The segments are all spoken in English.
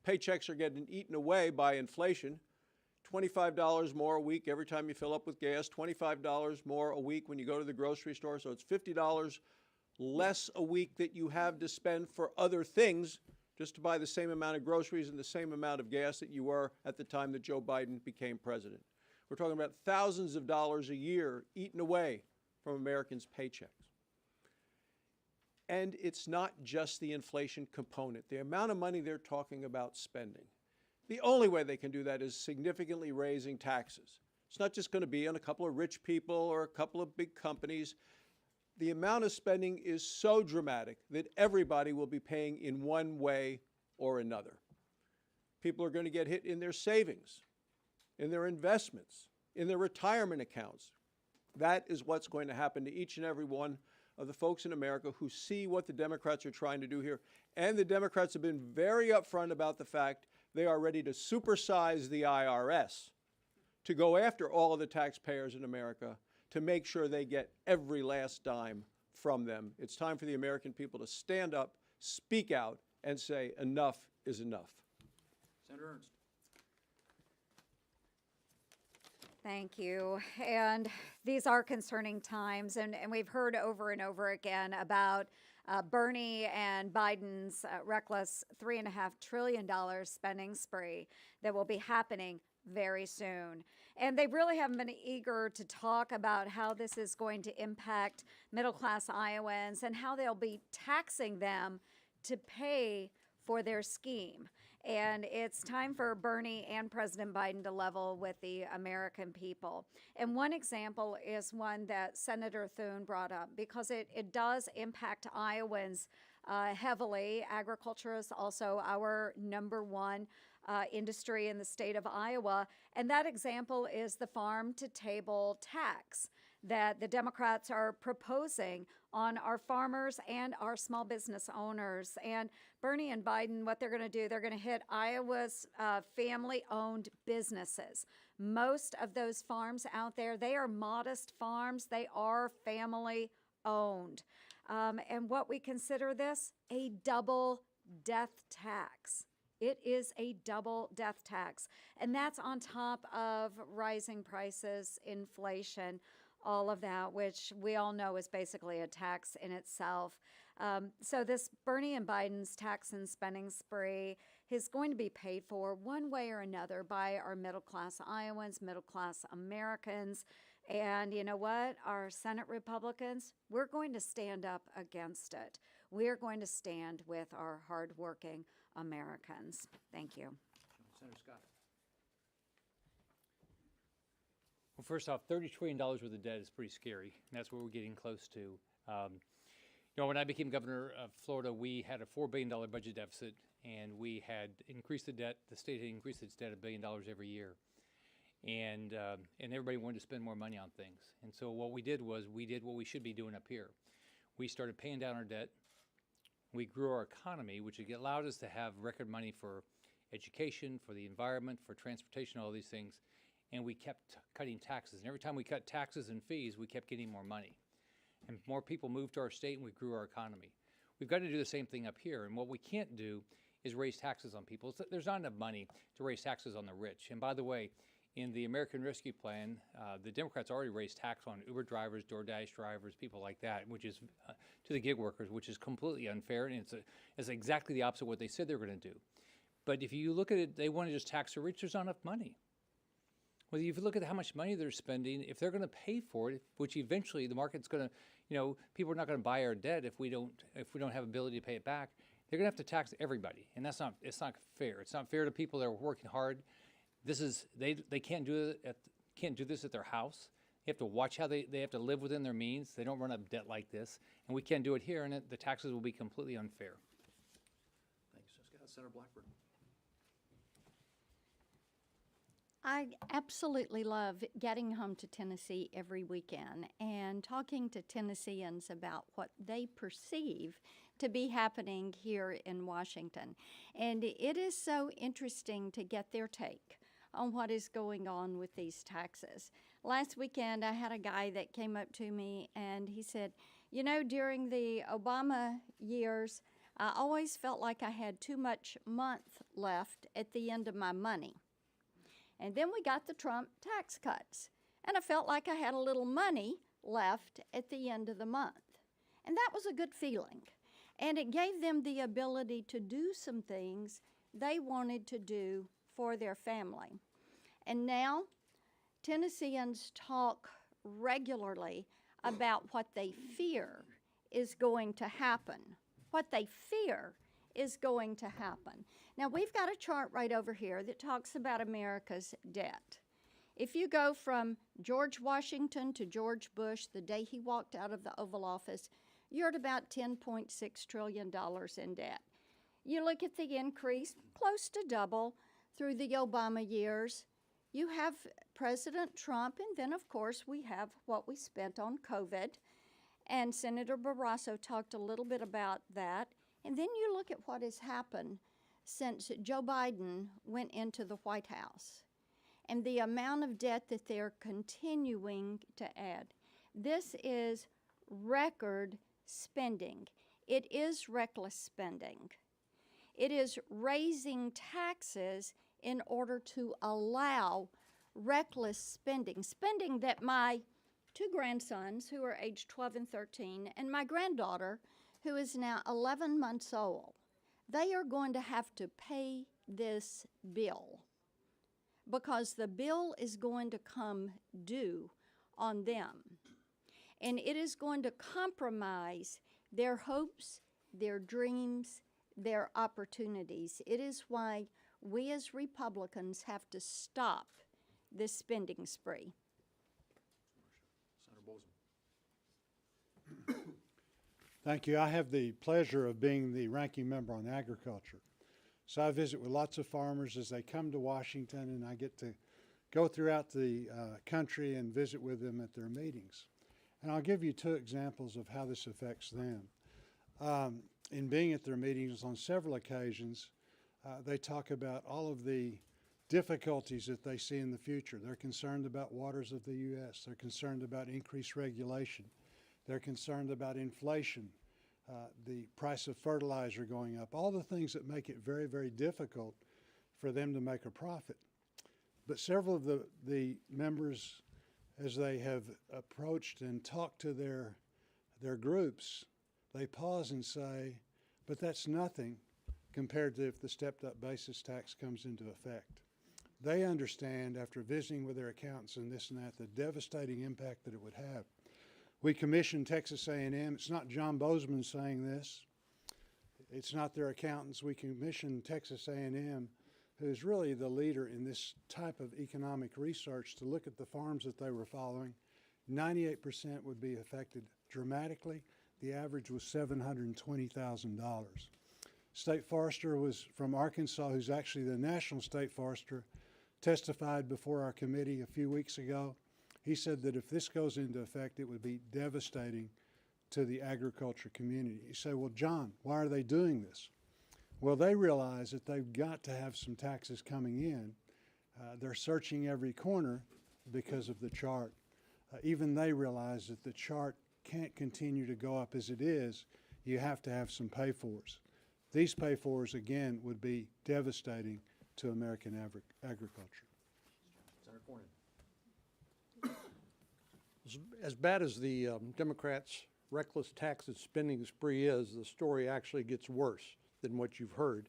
paychecks are getting eaten away by inflation. $25 more a week every time you fill up with gas, $25 more a week when you go to the grocery store. So it's $50 less a week that you have to spend for other things just to buy the same amount of groceries and the same amount of gas that you were at the time that Joe Biden became president. We're talking about thousands of dollars a year eaten away from Americans' paychecks. And it's not just the inflation component. The amount of money they're talking about spending, the only way they can do that is significantly raising taxes. It's not just going to be on a couple of rich people or a couple of big companies. The amount of spending is so dramatic that everybody will be paying in one way or another. People are going to get hit in their savings, in their investments, in their retirement accounts. That is what's going to happen to each and every one of the folks in America who see what the Democrats are trying to do here. And the Democrats have been very upfront about the fact they are ready to supersize the IRS to go after all of the taxpayers in America to make sure they get every last dime from them. It's time for the American people to stand up, speak out, and say enough is enough. Senator Ernst. Thank you. And these are concerning times, and we've heard over and over again about Bernie and Biden's reckless $3.5 trillion spending spree that will be happening very soon. And they really haven't been eager to talk about how this is going to impact middle-class Iowans and how they'll be taxing them to pay for their scheme. And it's time for Bernie and President Biden to level with the American people. And one example is one that Senator Thune brought up, because it does impact Iowans heavily. Agriculture is also our #1 industry in the state of Iowa. And that example is the farm-to-table tax that the Democrats are proposing on our farmers and our small business owners. And Bernie and Biden, what they're going to do, they're going to hit Iowa's family-owned businesses. Most of those farms out there, they are modest farms. They are family-owned. And what we consider this? A double death tax. It is a double death tax. And that's on top of rising prices, inflation, all of that, which we all know is basically a tax in itself. So this Bernie and Biden's tax and spending spree is going to be paid for one way or another by our middle-class Iowans, middle-class Americans. And you know what? Our Senate Republicans, we're going to stand up against it. We're going to stand with our hardworking Americans. Thank you. Senator Scott. Well, first off, $30 trillion worth of debt is pretty scary, and that's what we're getting close to. You know, when I became governor of Florida, we had a $4 billion budget deficit, and we had increased the debt. The state had increased its debt $1 billion every year, and everybody wanted to spend more money on things. And so what we did was we did what we should be doing up here. We started paying down our debt. We grew our economy, which allowed us to have record money for education, for the environment, for transportation, all these things. And we kept cutting taxes. And every time we cut taxes and fees, we kept getting more money. And more people moved to our state, and we grew our economy. We've got to do the same thing up here. And what we can't do is raise taxes on people. There's not enough money to raise taxes on the rich. And by the way, in the American Rescue Plan, the Democrats already raised tax on Uber drivers, DoorDash drivers, people like that, which is to the gig workers, which is completely unfair. And it's exactly the opposite of what they said they were going to do. But if you look at it, they want to just tax the rich. There's not enough money. Well, if you look at how much money they're spending, if they're going to pay for it, which eventually the market's going to, you know, people are not going to buy our debt if we don't have ability to pay it back. They're going to have to tax everybody, and it's not fair. It's not fair to people that are working hard. They can't do this at their house. They have to watch how they have to live within their means. They don't run up debt like this, and we can't do it here, and the taxes will be completely unfair. Thanks, Scott. Senator Blackburn. I absolutely love getting home to Tennessee every weekend and talking to Tennesseans about what they perceive to be happening here in Washington. And it is so interesting to get their take on what is going on with these taxes. Last weekend, I had a guy that came up to me and he said, you know, during the Obama years, I always felt like I had too much month left at the end of my money. And then we got the Trump tax cuts, and I felt like I had a little money left at the end of the month. And that was a good feeling. And it gave them the ability to do some things they wanted to do for their family. And now, Tennesseans talk regularly about what they fear is going to happen. What they fear is going to happen. Now, we've got a chart right over here that talks about America's debt. If you go from George Washington to George Bush, the day he walked out of the Oval Office, you're at about $10.6 trillion in debt. You look at the increase, close to double through the Obama years. You have President Trump, and then, of course, we have what we spent on COVID. And Senator Barrasso talked a little bit about that. And then you look at what has happened since Joe Biden went into the White House and the amount of debt that they're continuing to add. This is record spending. It is reckless spending. It is raising taxes in order to allow reckless spending, spending that my two grandsons, who are age 12 and 13, and my granddaughter, who is now 11 months old, they are going to have to pay this bill because the bill is going to come due on them. And it is going to compromise their hopes, their dreams, their opportunities. It is why we as Republicans have to stop this spending spree. Senator Bozeman. Thank you. I have the pleasure of being the ranking member on agriculture. So I visit with lots of farmers as they come to Washington, and I get to go throughout the country and visit with them at their meetings. And I'll give you two examples of how this affects them. In being at their meetings on several occasions, they talk about all of the difficulties that they see in the future. They're concerned about waters of the U.S. They're concerned about increased regulation. They're concerned about inflation, the price of fertilizer going up, all the things that make it very, very difficult for them to make a profit. But several of the members, as they have approached and talked to their groups, they pause and say, but that's nothing compared to if the stepped-up basis tax comes into effect. They understand, after visiting with their accountants and this and that, the devastating impact that it would have. We commissioned Texas A&M. It's not John Bozeman saying this. It's not their accountants. We commissioned Texas A&M, who's really the leader in this type of economic research, to look at the farms that they were following. 98% would be affected dramatically. The average was $720,000. State Forester was from Arkansas, who's actually the national state forester, testified before our committee a few weeks ago. He said that if this goes into effect, it would be devastating to the agriculture community. You say, well, John, why are they doing this? Well, they realize that they've got to have some taxes coming in. They're searching every corner because of the chart. Even they realize that the chart can't continue to go up as it is. You have to have some pay-fors. These pay-fors, again, would be devastating to American agriculture. Senator Cornyn. As bad as the Democrats' reckless tax and spending spree is, the story actually gets worse than what you've heard.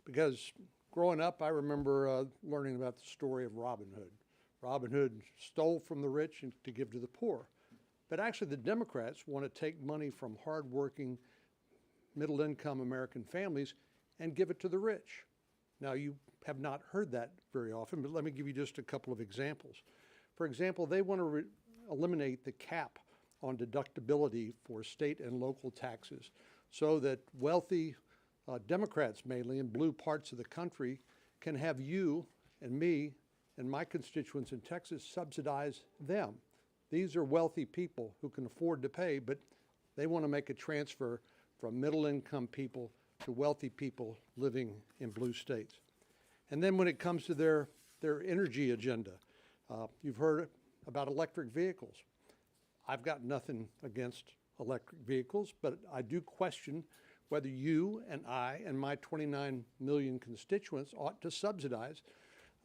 Because growing up, I remember learning about the story of Robin Hood. Robin Hood stole from the rich and to give to the poor. But actually, the Democrats want to take money from hardworking, middle-income American families and give it to the rich. Now, you have not heard that very often, but let me give you just a couple of examples. For example, they want to eliminate the cap on deductibility for state and local taxes so that wealthy Democrats, mainly in blue parts of the country, can have you and me and my constituents in Texas subsidize them. These are wealthy people who can afford to pay, but they want to make a transfer from middle-income people to wealthy people living in blue states. And then when it comes to their energy agenda, you've heard about electric vehicles. I've got nothing against electric vehicles, but I do question whether you and I and my 29 million constituents ought to subsidize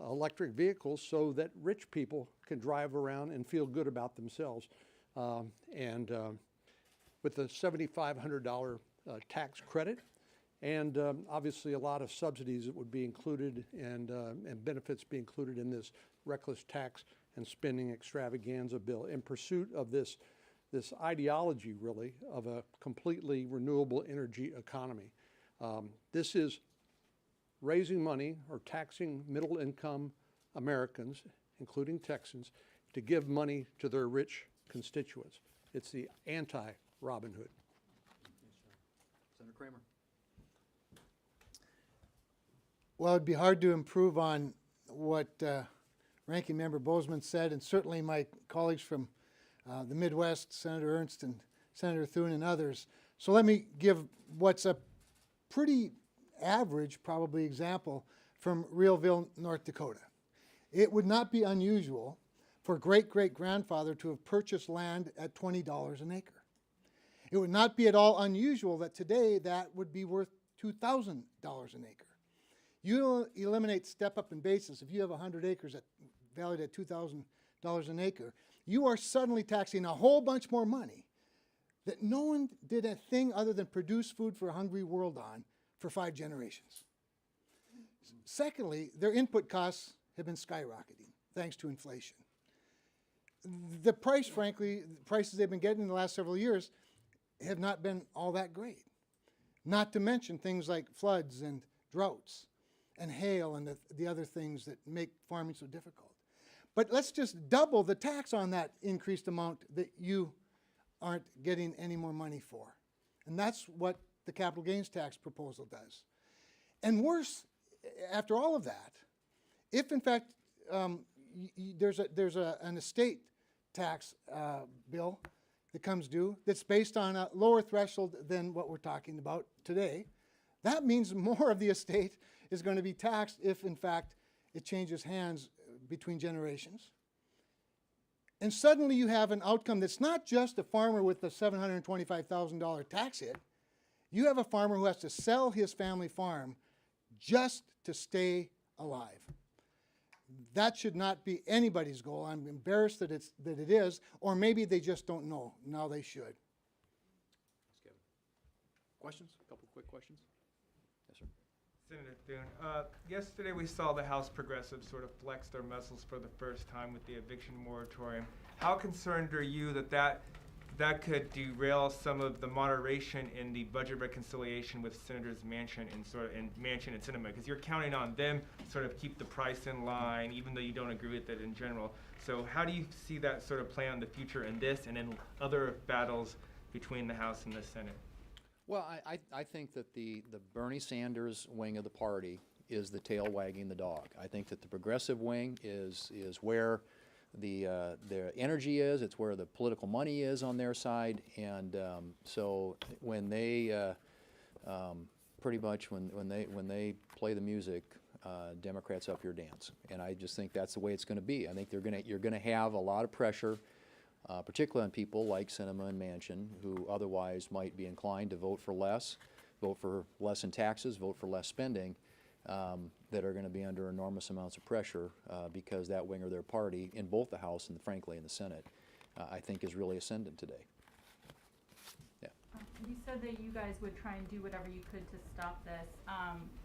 electric vehicles so that rich people can drive around and feel good about themselves. With the $7,500 tax credit, and obviously a lot of subsidies that would be included and benefits be included in this reckless tax and spending extravaganza bill in pursuit of this ideology, really, of a completely renewable energy economy. This is raising money or taxing middle-income Americans, including Texans, to give money to their rich constituents. It's the anti-Robin Hood. Senator Kramer. Well, it'd be hard to improve on what Ranking Member Bozeman said, and certainly my colleagues from the Midwest, Senator Ernst and Senator Thune and others. So let me give what's a pretty average, probably, example from Realville, North Dakota. It would not be unusual for a great-great-grandfather to have purchased land at $20 an acre. It would not be at all unusual that today that would be worth $2,000 an acre. You eliminate step-up in basis. If you have 100 acres valued at $2,000 an acre, you are suddenly taxing a whole bunch more money that no one did a thing other than produce food for a hungry world on for 5 generations. Secondly, their input costs have been skyrocketing thanks to inflation. The price, frankly, the prices they've been getting in the last several years have not been all that great. Not to mention things like floods and droughts and hail and the other things that make farming so difficult. But let's just double the tax on that increased amount that you aren't getting any more money for. And that's what the capital gains tax proposal does. And worse, after all of that, if in fact there's an estate tax bill that comes due that's based on a lower threshold than what we're talking about today, that means more of the estate is going to be taxed if in fact it changes hands between generations. And suddenly you have an outcome that's not just a farmer with a $725,000 tax hit. You have a farmer who has to sell his family farm just to stay alive. That should not be anybody's goal. I'm embarrassed that it is, or maybe they just don't know. Now they should. Thanks, Kevin. Questions? A couple quick questions? Yes, sir. Senator Thune, yesterday we saw the House Progressives sort of flex their muscles for the first time with the eviction moratorium. How concerned are you that could derail some of the moderation in the budget reconciliation with Senators Manchin and Sinema? Because you're counting on them to sort of keep the price in line, even though you don't agree with it in general. So how do you see that sort of play on the future in this and in other battles between the House and the Senate? Well, I think that the Bernie Sanders wing of the party is the tail wagging the dog. I think that the progressive wing is where the energy is. It's where the political money is on their side. And so when they pretty much when they play the music, Democrats up your dance. And I just think that's the way it's going to be. I think you're going to have a lot of pressure. Particularly on people like Sinema and Manchin, who otherwise might be inclined to vote for less in taxes, vote for less spending, that are going to be under enormous amounts of pressure because that wing of their party, in both the House and frankly in the Senate, I think is really ascendant today. Yeah. You said that you guys would try and do whatever you could to stop this.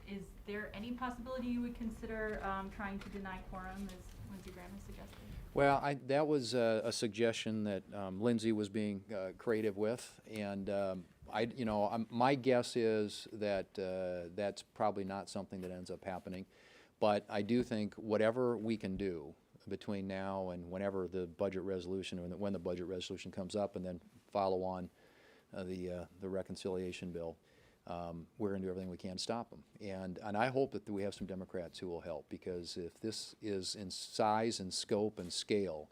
Is there any possibility you would consider trying to deny quorum, as Lindsey Graham has suggested? Well, that was a suggestion that Lindsey was being creative with, and my guess is that that's probably not something that ends up happening. But I do think whatever we can do between now and whenever the budget resolution, or when the budget resolution comes up, and then follow on the reconciliation bill, we're going to do everything we can to stop them. And I hope that we have some Democrats who will help, because if this is in size and scope and scale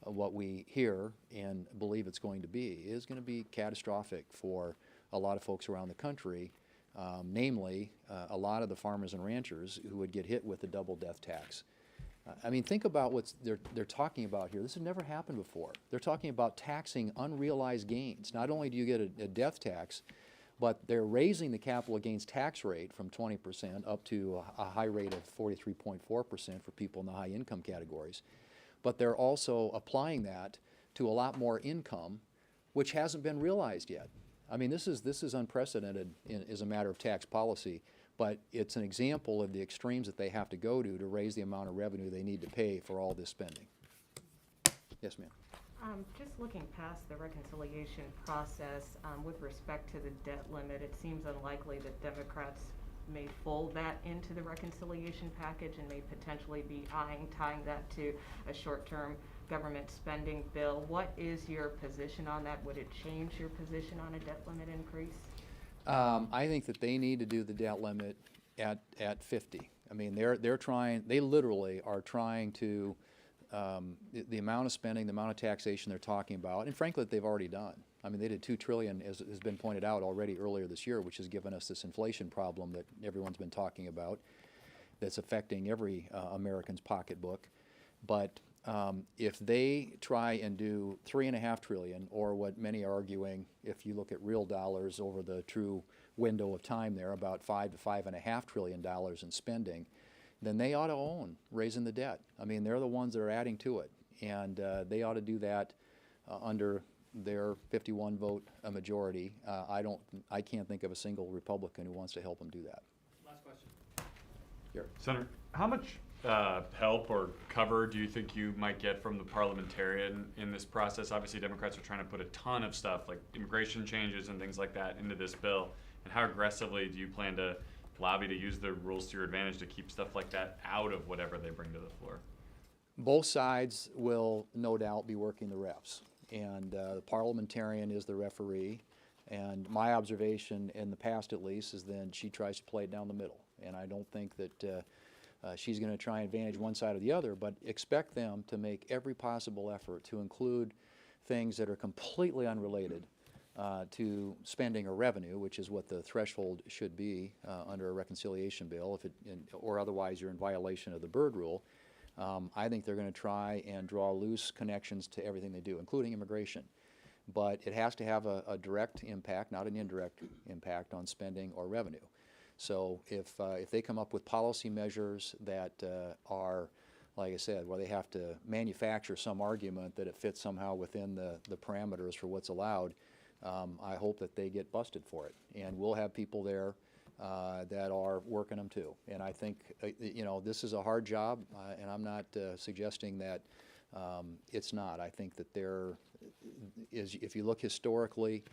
what we hear and believe it's going to be, it is going to be catastrophic for a lot of folks around the country, namely a lot of the farmers and ranchers who would get hit with the double death tax. I mean, think about what they're talking about here. This has never happened before. They're talking about taxing unrealized gains. Not only do you get a death tax, but they're raising the capital gains tax rate from 20% up to a high rate of 43.4% for people in the high income categories. But they're also applying that to a lot more income, which hasn't been realized yet. I mean, this is unprecedented as a matter of tax policy, but it's an example of the extremes that they have to go to raise the amount of revenue they need to pay for all this spending. Yes, ma'am. Just looking past the reconciliation process, with respect to the debt limit, it seems unlikely that Democrats may fold that into the reconciliation package and may potentially be tying that to a short-term government spending bill. What is your position on that? Would it change your position on a debt limit increase? I think that they need to do the debt limit at 50. I mean, they literally are trying to, the amount of spending, the amount of taxation they're talking about, and frankly, they've already done. I mean, they did $2 trillion, as has been pointed out already earlier this year, which has given us this inflation problem that everyone's been talking about that's affecting every American's pocketbook. But if they try and do $3.5 trillion, or what many are arguing, if you look at real dollars over the true window of time there, about $5 to $5.5 trillion in spending, then they ought to own raising the debt. I mean, they're the ones that are adding to it, and they ought to do that under their 51 vote majority. I can't think of a single Republican who wants to help them do that. Last question. Here. Senator, how much help or cover do you think you might get from the parliamentarian in this process? Obviously, Democrats are trying to put a ton of stuff like immigration changes and things like that into this bill. And how aggressively do you plan to lobby to use the rules to your advantage to keep stuff like that out of whatever they bring to the floor? Both sides will no doubt be working the refs, and the parliamentarian is the referee. And my observation in the past, at least, is then she tries to play it down the middle. And I don't think that she's going to try and advantage one side or the other, but expect them to make every possible effort to include things that are completely unrelated to spending or revenue, which is what the threshold should be under a reconciliation bill, or otherwise you're in violation of the Byrd Rule. I think they're going to try and draw loose connections to everything they do, including immigration. But it has to have a direct impact, not an indirect impact on spending or revenue. So if they come up with policy measures that are, like I said, where they have to manufacture some argument that it fits somehow within the parameters for what's allowed, I hope that they get busted for it. And we'll have people there that are working them too. And I think, this is a hard job, and I'm not suggesting that it's not. I think that there is, if you look historically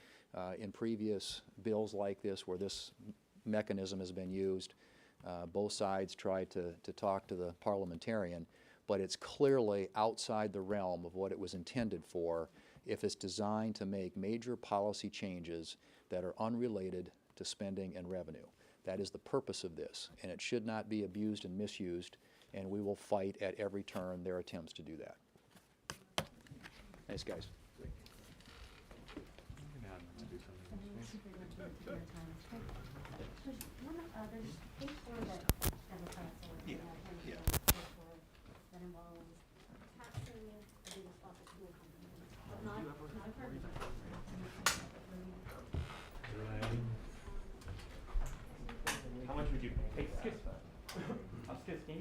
in previous bills like this where this mechanism has been used, both sides try to talk to the parliamentarian, but it's clearly outside the realm of what it was intended for if it's designed to make major policy changes that are unrelated to spending and revenue. That is the purpose of this, and it should not be abused and misused, and we will fight at every turn their attempts to do that. Thanks, guys. How much would you pay? Hey, excuse me.